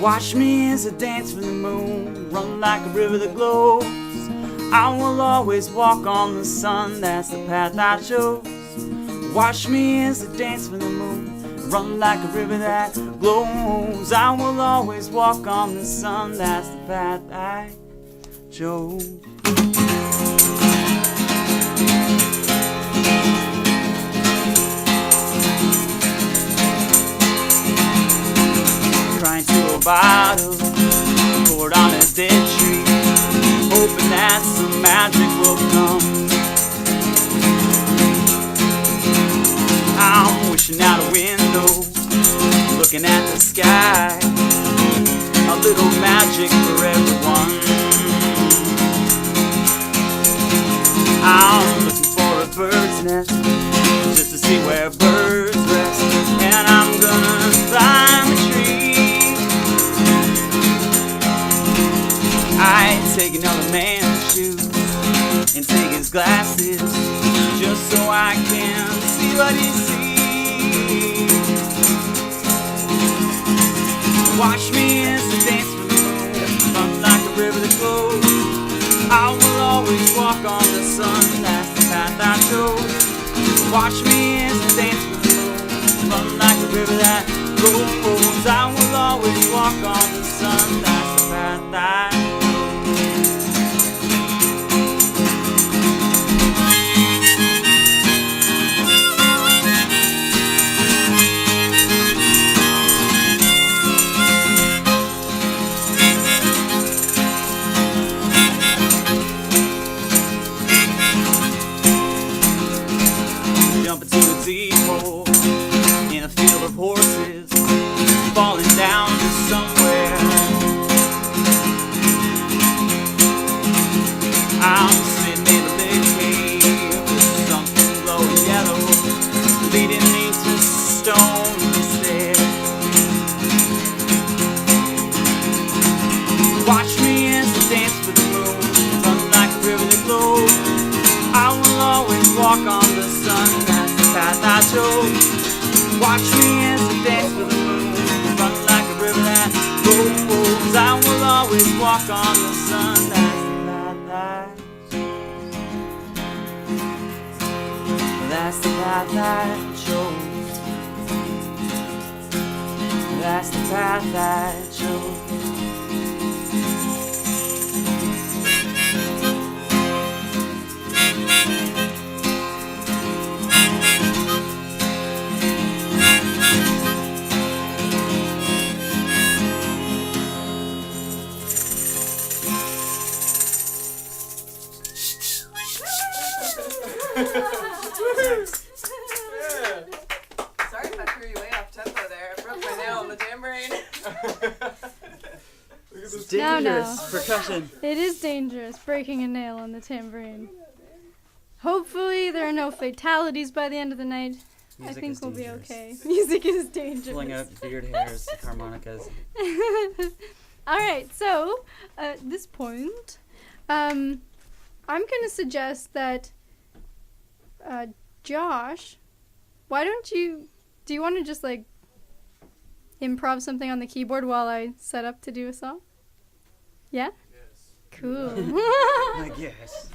Watch me as I dance for the moon, run like a river that glows. I will always walk on the sun, that's the path I chose. Watch me as I dance for the moon, run like a river that glows. I will always walk on the sun, that's the path I chose. Crying to a bottle, poured on a dead tree, hoping that some magic will come. I'm wishing out a window, looking at the sky, a little magic for everyone. I'm looking for a bird's nest, just to see where birds rest, and I'm gonna climb a tree. I take another man's shoes and take his glasses, just so I can see what he sees. Watch me as I dance for the moon, run like a river that flows. I will always walk on the sun, that's the path I chose. Watch me as I dance with the moon, run like a river that goes. I will always walk on the sun, that's the path I chose. Jump into a deep hole in a field of horses, falling down to somewhere. I'm sitting in a big cave with something glowing yellow, leading me to stone stairs. Watch me as I dance with the moon, run like a river that flows. I will always walk on the sun, that's the path I chose. Watch me as I dance with the moon, run like a river that goes. I will always walk on the sun, that's the path I chose. That's the path I chose. That's the path I chose. Sorry if I threw you way off tempo there. I broke my nail on the tambourine. Dangerous percussion. It is dangerous breaking a nail on the tambourine. Hopefully there are no fatalities by the end of the night. I think we'll be okay. Music is dangerous. Pulling out beard hairs, harmonicas. Alright, so at this point, I'm gonna suggest that Josh, why don't you, do you want to just like improv something on the keyboard while I set up to do a song? Yeah? Yes. Cool. I guess.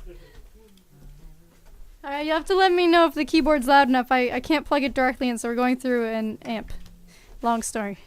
Alright, you have to let me know if the keyboard's loud enough. I can't plug it directly in, so we're going through an amp. Long story.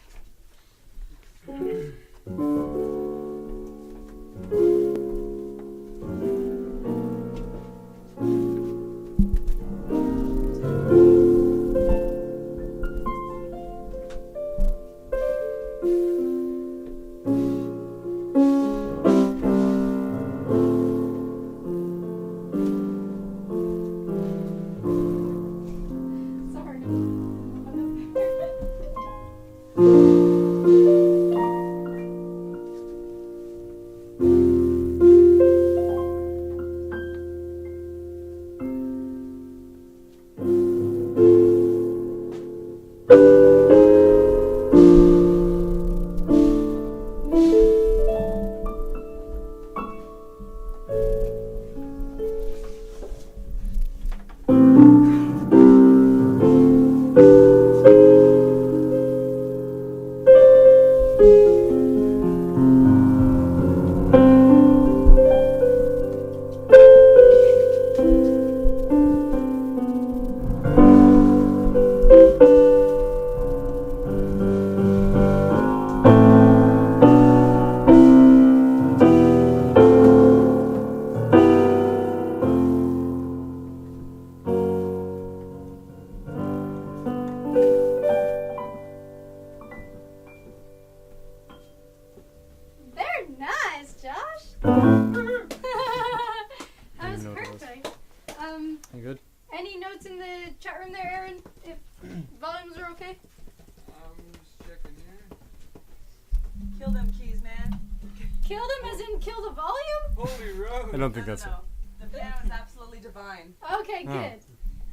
I don't think that's no. The piano is absolutely divine. Okay, good.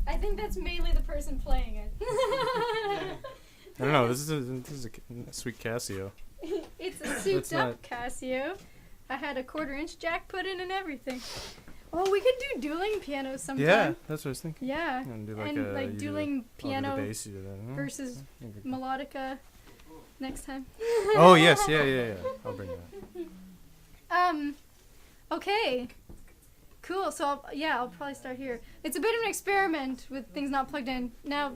I think that's mainly the person playing it. I don't know. This is a sweet Casio. It's a souped up Casio. I had a 1/4-inch jack put in and everything. Oh, we could do dueling pianos sometime. Yeah, that's what I was thinking. Yeah. And do like dueling piano bass, you do that. versus melodica next time. Oh yes, yeah. I'll bring that. Okay. Cool. So I'll probably start here. It's a bit of an experiment with things not plugged in. Now,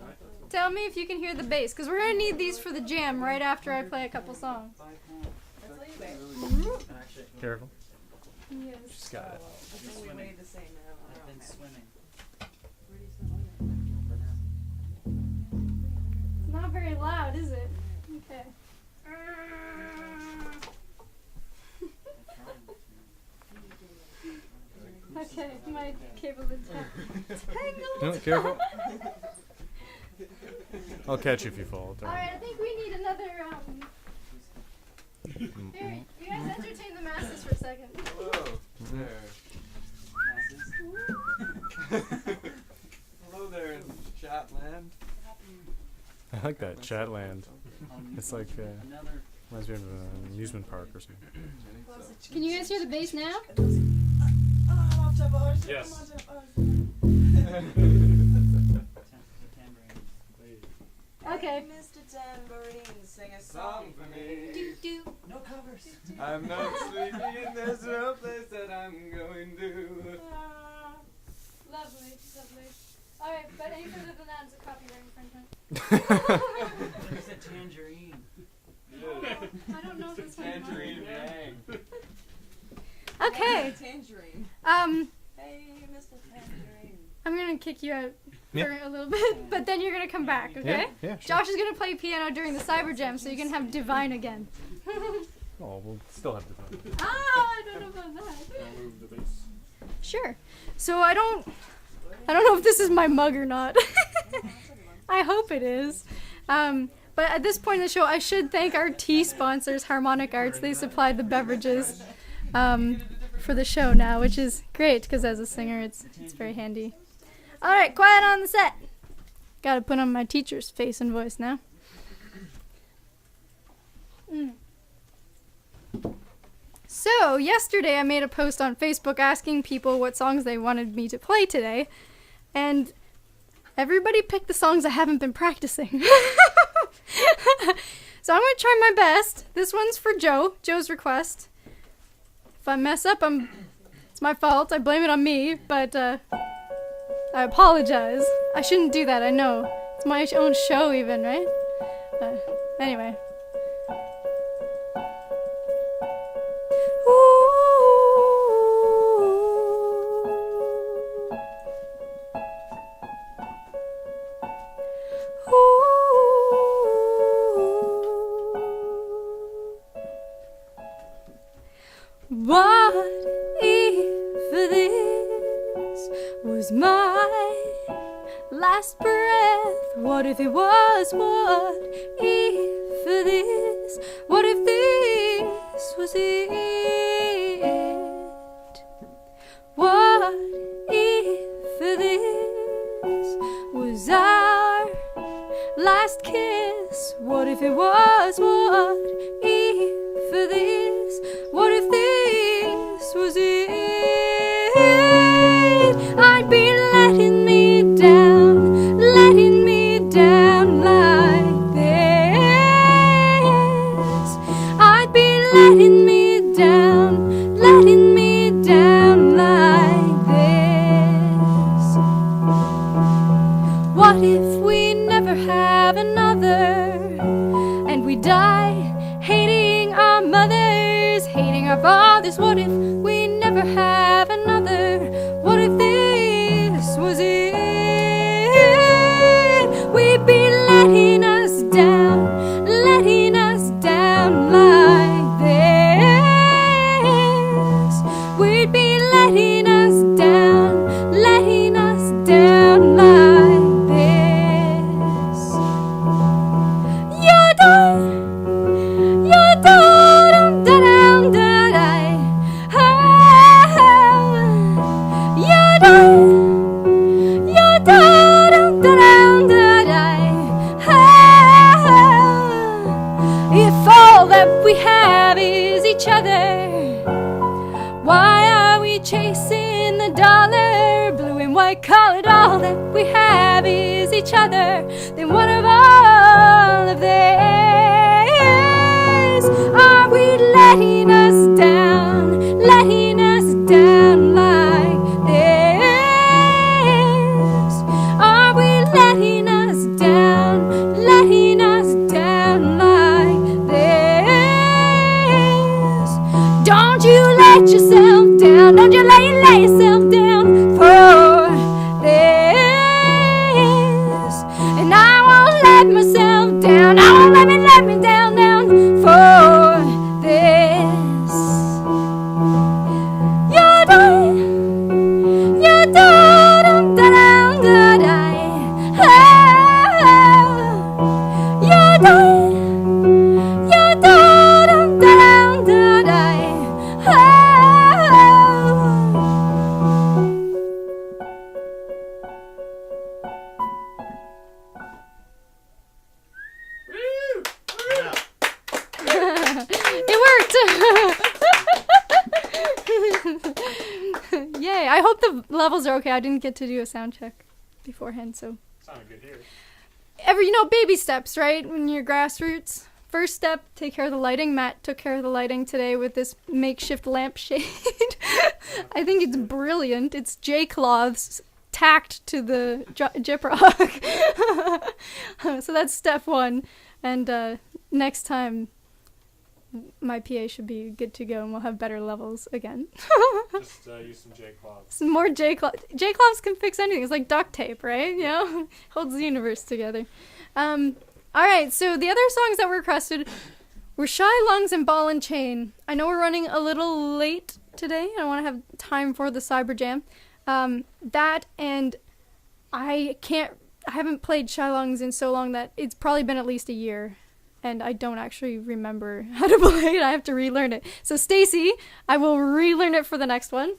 tell me if you can hear the bass, because we're gonna need these for the jam right after I play a couple songs. Careful. Yes. Just got it. I've been swimming. It's not very loud, is it? Okay. Okay, my cable is tangled. No, careful. I'll catch you if you fall. Don't Alright, I think we need another, Here, you guys entertain the masses for a second. Hello. There. Hello there in Chatland. I like that Chatland. It's like reminds me of an amusement park or something. Can you guys hear the bass now? Yes. Okay. Mr. Tambourine, sing a Song for me. No covers. I'm not sleeping and there's no place that I'm going to. Lovely, lovely. Alright, but any further than that is a copyright infringement. There's a tangerine. I don't know if this one. Tangerine Yang. Okay. Tangerine. Hey, Mr. Tangerine. I'm gonna kick you out for Yeah. a little bit, but then you're gonna come back, okay? Yeah, sure. Josh is gonna play piano during the Cyber Jam, so you can have Divine again. Oh, we'll still have to talk. I don't know about that. I'll move the bass. Sure. So I don't know if this is my mug or not. I hope it is. But at this point in the show, I should thank our tea sponsors, Harmonic Arts. They supplied the beverages for the show now, which is great because as a singer, it's very handy. All right, quiet on the set. Got to put on my teacher's face and voice now. So, yesterday I made a post on Facebook asking people what songs they wanted me to play today, and everybody picked the songs I haven't been practicing. So I'm going to try my best. This one's for Joe's request. If I mess up, it's my fault. I blame it on me, but I apologize. I shouldn't do that, I know. It's my own show even, right? Anyway. What if this was my last breath? What if it was? What if this? What if this was it? What if this was our last kiss? What if it was? What if this? What if this was it? I'd be letting me down like this. I'd be letting me down like this. What if we never have another, and we die hating our mothers, hating our fathers? What if we never have another? What if this was it? We'd be letting us down like this. We'd be letting us down like this. You're done. If all that we have is each other, why are we chasing the dollar? Blue and white collared, all that we have is each other. Then what of all of this? Are we letting us down like The levels are okay. I didn't get to do a sound check beforehand, so. Sounded good here. Baby steps, right? When you're grassroots. First step, take care of the lighting. Matt took care of the lighting today with this makeshift lampshade. I think it's brilliant. It's J-cloths tacked to the Gyprock. So that's step one. And next time, my PA should be good to go and we'll have better levels again. Just use some J-cloths. Some more J-cloths. J-cloths can fix anything. It's like duct tape, right? You know? Holds the universe together. Alright, so the other songs that were requested were Shy Lungs and Ball and Chain. I know we're running a little late today. I want to have time for the Cyber Jam. That and I haven't played Shy Lungs in so long that it's probably been at least a year. And I don't actually remember how to play it. I have to relearn it. So Stacy, I will relearn it for the next one.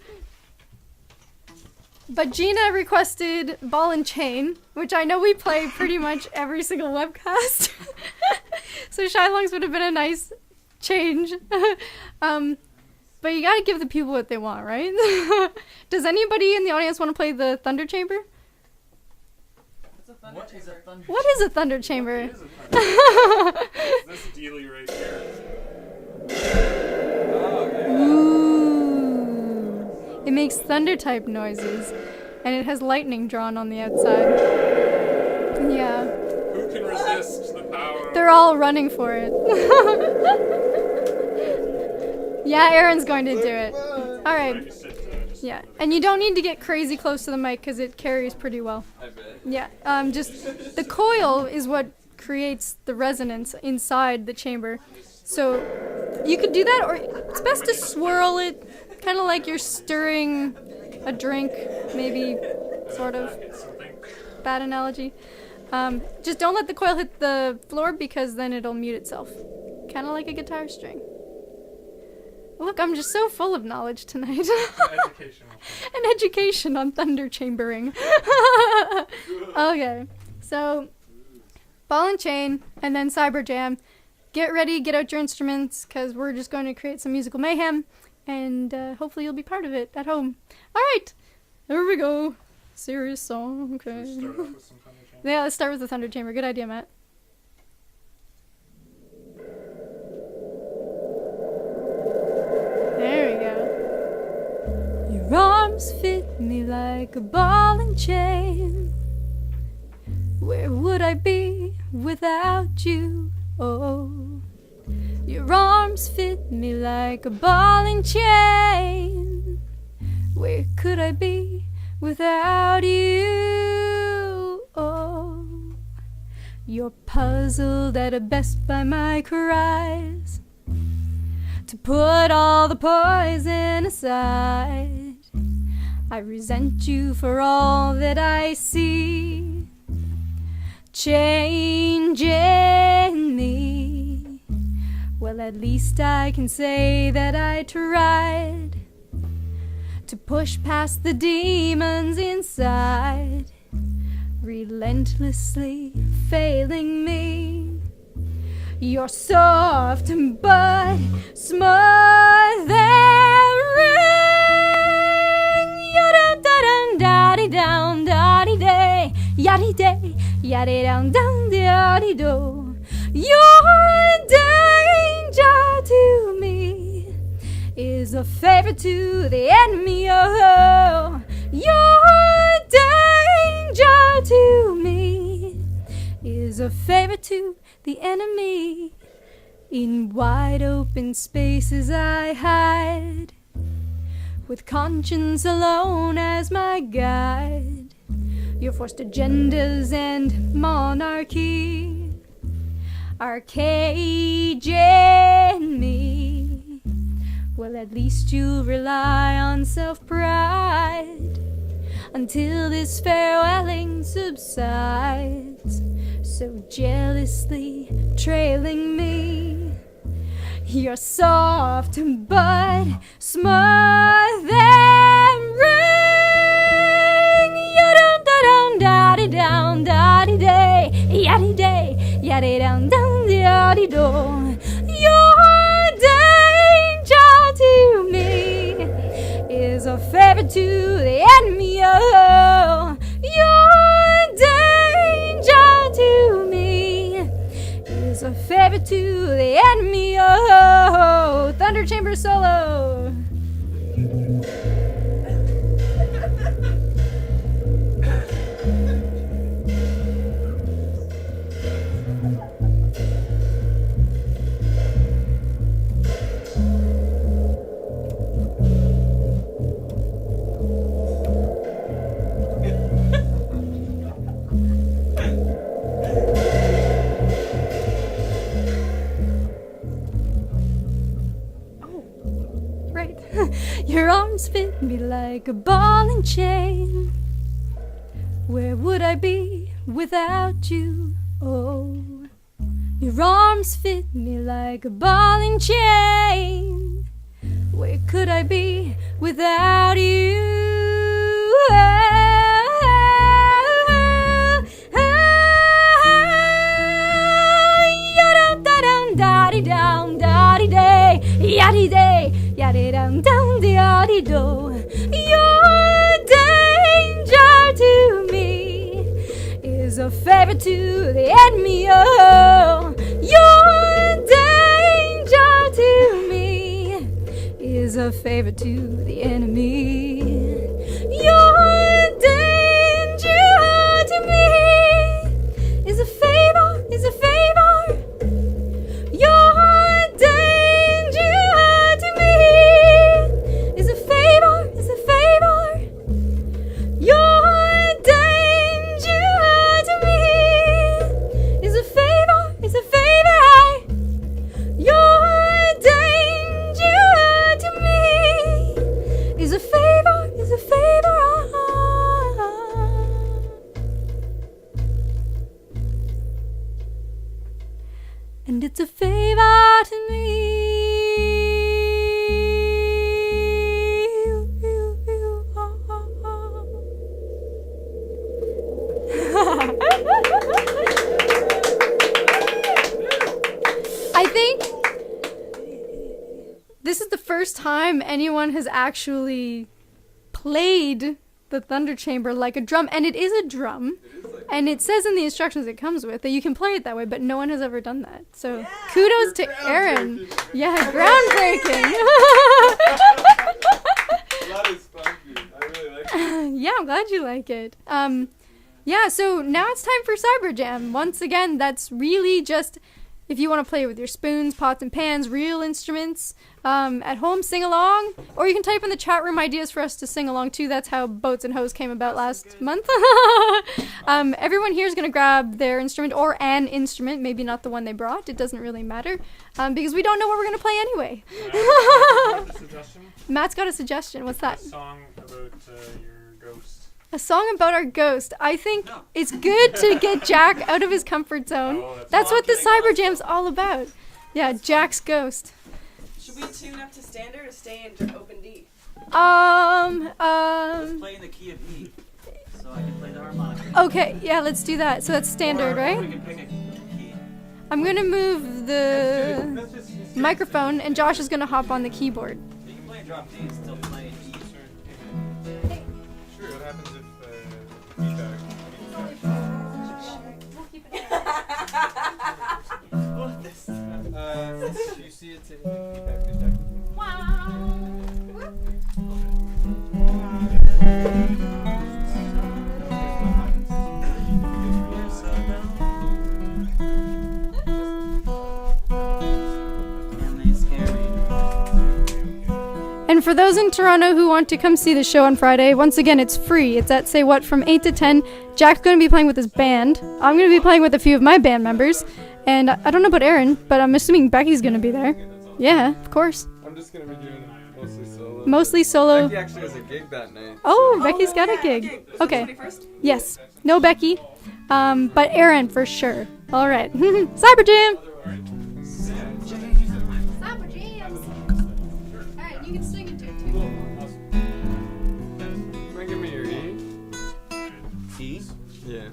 But Gina requested Ball and Chain, which I know we play pretty much every single webcast. So Shy Lungs would have been a nice change. But you gotta give the people what they want, right? Does anybody in the audience want to play the Thunder Chamber? What is a thunder? What is a Thunder Chamber? This dealie right here. Ooh. It makes thunder type noises, and it has lightning drawn on the outside. Yeah. Who can resist the power? They're all running for it. Yeah, Aaron's going to do it. Alright. Yeah, and you don't need to get crazy close to the mic because it carries pretty well. I bet. Yeah, just the coil is what creates the resonance inside the chamber. So you could do that, or it's best to swirl it, kind of like you're stirring a drink, maybe, sort of. Bad analogy. Just don't let the coil hit the floor because then it'll mute itself. Kind of like a guitar string. Look, I'm just so full of knowledge tonight. An education on thunder chambering. Okay, so Ball and Chain, and then Cyber Jam. Get ready, get out your instruments, because we're just going to create some musical mayhem, and hopefully you'll be part of it at home. Alright, there we go. Serious song, okay. Start off with some Thunder Chamber? Yeah, let's start with the Thunder Chamber. Good idea, Matt. There we go. Your arms fit me like a ball and chain. Where would I be without you? Oh, your arms fit me like a ball and chain. Where could I be without you? Oh, you're puzzled at best by my cries. To put all the poison aside, I resent you for all that I see, changing me. Well, at least I can say that I tried to push past the demons inside, relentlessly failing me. You're soft but smooth and ring. Yada-da-dum-da-di-down, da-di-day, yaddy-day, yaddy-down-down, da-di-do. Your danger to me is a favor to the enemy. Oh, your danger to me is a favor to the enemy. In wide open spaces I hide, with conscience alone as my guide. Your forced agendas and monarchy are caging me. Well, at least you'll rely on self-pride until this farewelling subsides, so jealously trailing me. You're soft but smooth and ring. Yada-dum-da-di-down, da-di-day, yaddy-day, yaddy-down-down, yaddy-do. Your danger to me is a favor to the enemy. Oh, your danger to me is a favor to the enemy. Oh, Thunder Chamber solo. Right. Your arms fit me like a ball and chain. Where would I be without you? Oh, your arms fit me like a ball and chain. Where could I be without you? Down, daddy day, yaddy day, yaddy down, down, yaddy do. Your danger to me is a favor to the enemy. Oh, your danger to me is a favor to the enemy. Your danger to me is a favor, is a favor. Your danger to me is a favor, is a favor. Your danger to me is a favor, is a favor. Your danger to me is a favor, is a favor. And it's a favor to me. I think this is the first time anyone has actually played the Thunder Chamber like a drum, and it is a drum. And it says in the instructions it comes with that you can play it that way, but no one has ever done that. So kudos to Aaron. Yeah, groundbreaking. That is funky. I really like it. Yeah, I'm glad you like it. Yeah, so now it's time for Cyber Jam. Once again, that's really just if you want to play with your spoons, pots and pans, real instruments, at home, sing along, or you can type in the chat room ideas for us to sing along too. That's how Boats and Hoes came about last month. Everyone here is going to grab their instrument or an instrument, maybe not the one they brought. It doesn't really matter, because we don't know what we're going to play anyway. Matt's got a suggestion. What's that? A song about your ghost. A song about our ghost. I think it's good to get Jack out of his comfort zone. That's what the Cyber Jam's all about. Yeah, Jack's ghost. Should we tune up to standard or stay in open D? Let's play in the key of E, so I can play the harmonica. Okay, yeah, let's do that. So that's standard, Or right? we can pick a key. I'm gonna move the microphone, and Josh is gonna hop on the keyboard. You can play a drop D and still play E. Sure, what happens if feedback? What this? Do you see it in feedback? And for those in Toronto who want to come see the show on Friday, once again, it's free. It's at Say What from 8 to 10. Jack's going to be playing with his band. I'm going to be playing with a few of my band members. And I don't know about Aaron, but I'm assuming Becky's going to be there. Yeah, of course. I'm just gonna be doing mostly solo. Mostly solo. Becky actually has a gig that night. Oh, Becky's got a gig. Okay. Yes. No Becky. But Aaron for sure. All right. Cyber Jam. Cyber Jams. All right, you can sing into it too. Can I give me your E? E? Yeah.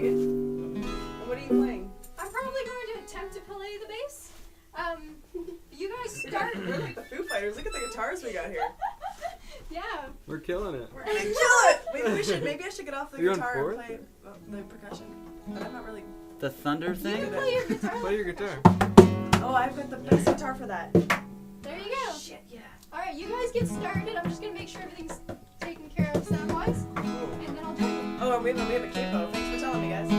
And what are you playing? I'm probably going to attempt to play the bass. You guys start. We're like the Foo Fighters. Look at the guitars we got here. Yeah. We're killing it. We're gonna kill it. Maybe I should get off the You're on guitar and fourth? play the percussion. But I'm not really. The thunder You thing? can play your guitar. Play your guitar. Oh, I've got the best guitar for that. There you go. Shit, yeah. All right, you guys get started. I'm just gonna make sure everything's taken care of sound-wise, and then I'll join you. Oh, and we have a capo. Thanks for telling me, guys.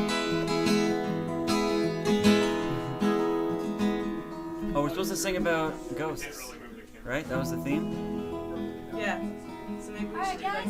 Oh, we're supposed to sing about ghosts, right? That was the theme? Yeah. So maybe we All should right, do guys.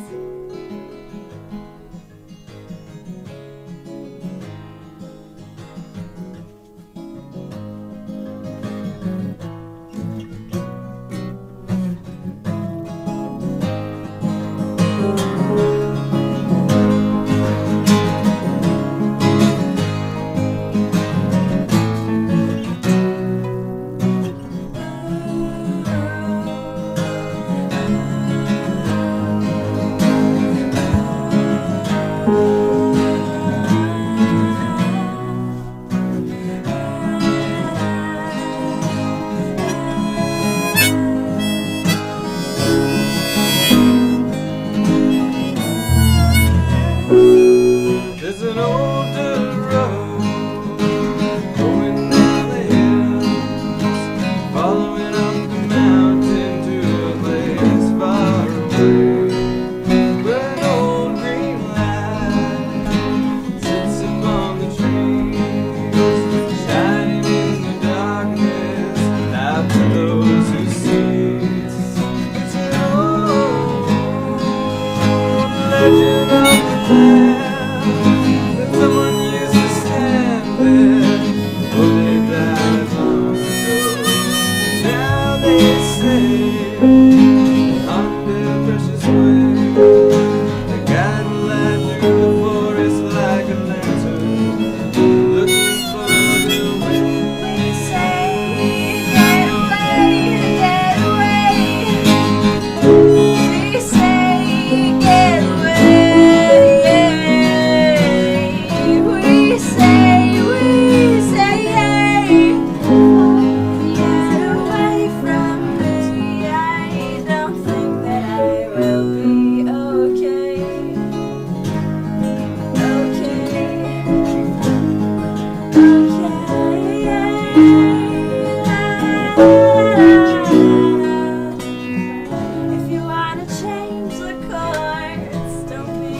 There's an old dirt road going down the hills, following up the mountain to a place far away, where an old green light sits upon the trees, shining in the darkness out to those who see. It's an old legend of the land. Someone used to stand there, oh they died long ago. Now they say, on their precious way, they guide the light through the forest like a lantern, looking for the way. We say, get away, get away. We say, get away. We say, hey. Get away from me. I don't think that I will be okay. If you wanna change the chords, don't be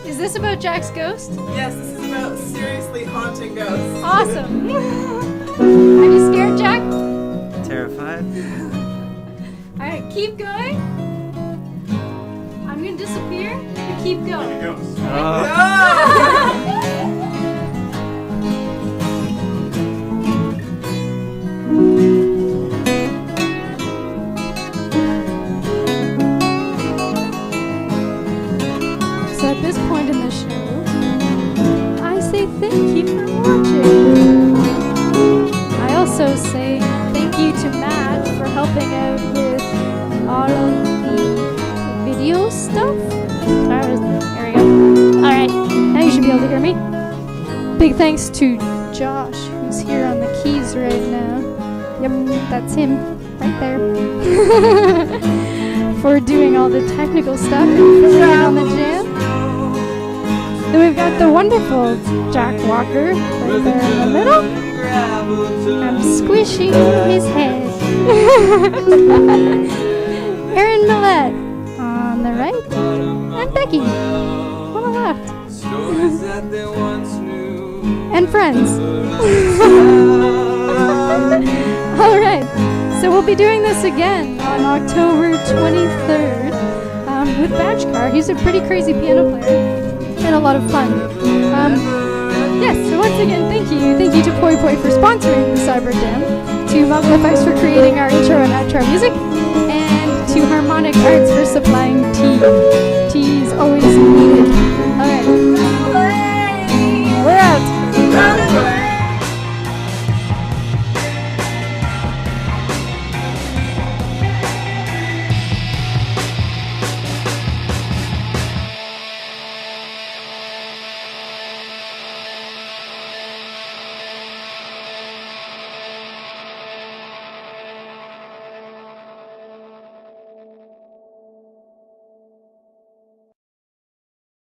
Is this about Jack's ghost? Yes, this is about seriously haunting ghosts. Awesome. Are you scared, Jack? Terrified? All right, keep going. I'm gonna disappear. You keep going. So at this point in the show, I say thank you for watching. I also say thank you to Matt for helping out with all of the video stuff. There we go. Alright, now you should be able to hear me. Big thanks to Josh, who who's here on the keys right now. Yep, that's him, right there. For doing all the technical stuff and filling in on the jam. Then we've got the wonderful Jack Walker right there in the middle. I'm squishing his head. Aaron Millett on the right. And Becky on the left. And friends. Alright, so we'll be doing this again on October 23rd with Batchcar. He's a pretty crazy piano player and a lot of fun. Yes, so once again, thank you to Poi Poi for sponsoring the Cyber Jam, to Muggle FX for creating our intro and outro music, and to Harmonic Arts for supplying tea. Tea is always needed.